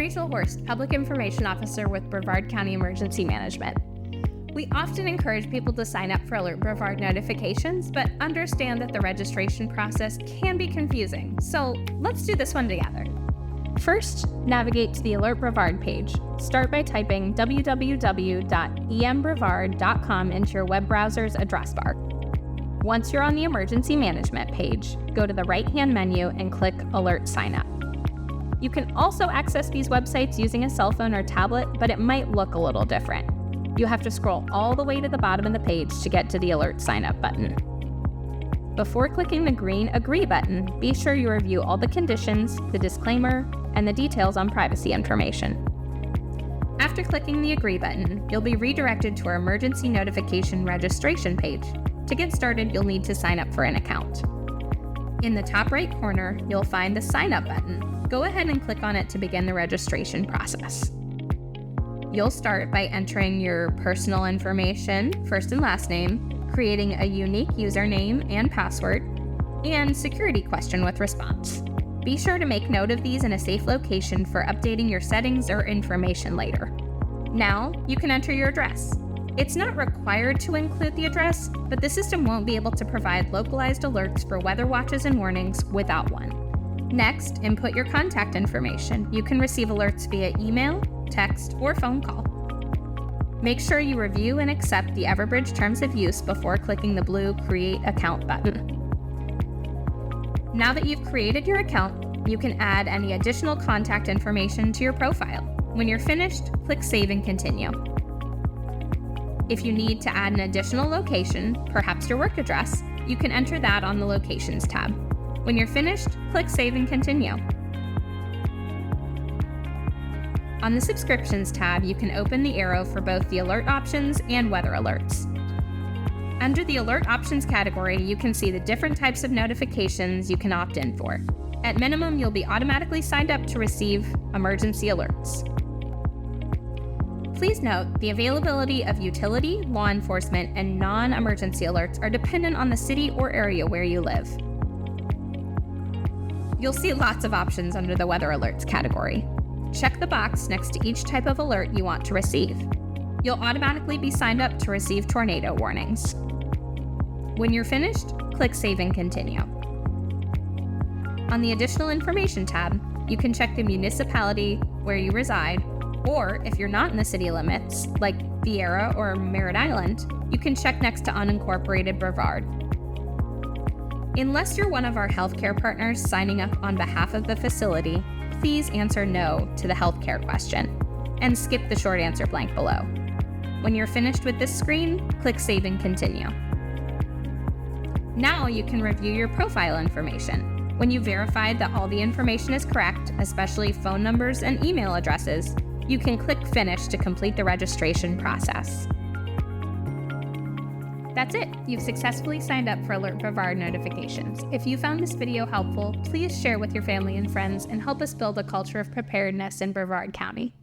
Rachel Horst, Public Information Officer with Brevard County Emergency Management. We often encourage people to sign up for Alert Brevard notifications, but understand that the registration process can be confusing, so let's do this one together. First, navigate to the Alert Brevard page. Start by typing www.embrevard.com into your web browser's address bar. Once you're on the emergency management page, go to the right-hand menu and click Alert Sign Up. You can also access these websites using a cell phone or tablet, but it might look a little different. You have to scroll all the way to the bottom of the page to get to the Alert Sign Up button. Before clicking the green Agree button, be sure you review all the conditions, the disclaimer, and the details on privacy information. After clicking the Agree button, you'll be redirected to our emergency notification registration page. To get started, you'll need to sign up for an account. In the top right corner, you'll find the Sign Up button. Go ahead and click on it to begin the registration process. You'll start by entering your personal information, first and last name, creating a unique username and password, and security question with response. Be sure to make note of these in a safe location for updating your settings or information later. Now, you can enter your address. It's not required to include the address, but the system won't be able to provide localized alerts for weather watches and warnings without one. Next, input your contact information. You can receive alerts via email, text, or phone call. Make sure you review and accept the Everbridge Terms of Use before clicking the blue Create Account button. Now that you've created your account, you can add any additional contact information to your profile. When you're finished, click Save and Continue. If you need to add an additional location, perhaps your work address, you can enter that on the Locations tab. When you're finished, click Save and Continue. On the Subscriptions tab, you can open the arrow for both the alert options and weather alerts. Under the Alert Options category, you can see the different types of notifications you can opt in for. At minimum, you'll be automatically signed up to receive emergency alerts. Please note, the availability of utility, law enforcement, and non-emergency alerts are dependent on the city or area where you live. You'll see lots of options under the Weather Alerts category. Check the box next to each type of alert you want to receive. You'll automatically be signed up to receive tornado warnings. When you're finished, click Save and Continue. On the Additional Information tab, you can check the municipality where you reside, or if you're not in the city limits, like Viera or Merritt Island, you can check next to Unincorporated Brevard. Unless you're one of our healthcare partners signing up on behalf of the facility, please answer no to the healthcare question and skip the short answer blank below. When you're finished with this screen, click Save and Continue. Now you can review your profile information. When you've verified that all the information is correct, especially phone numbers and email addresses, you can click Finish to complete the registration process. That's it. You've successfully signed up for Alert Brevard notifications. If you found this video helpful, please share with your family and friends and help us build a culture of preparedness in Brevard County.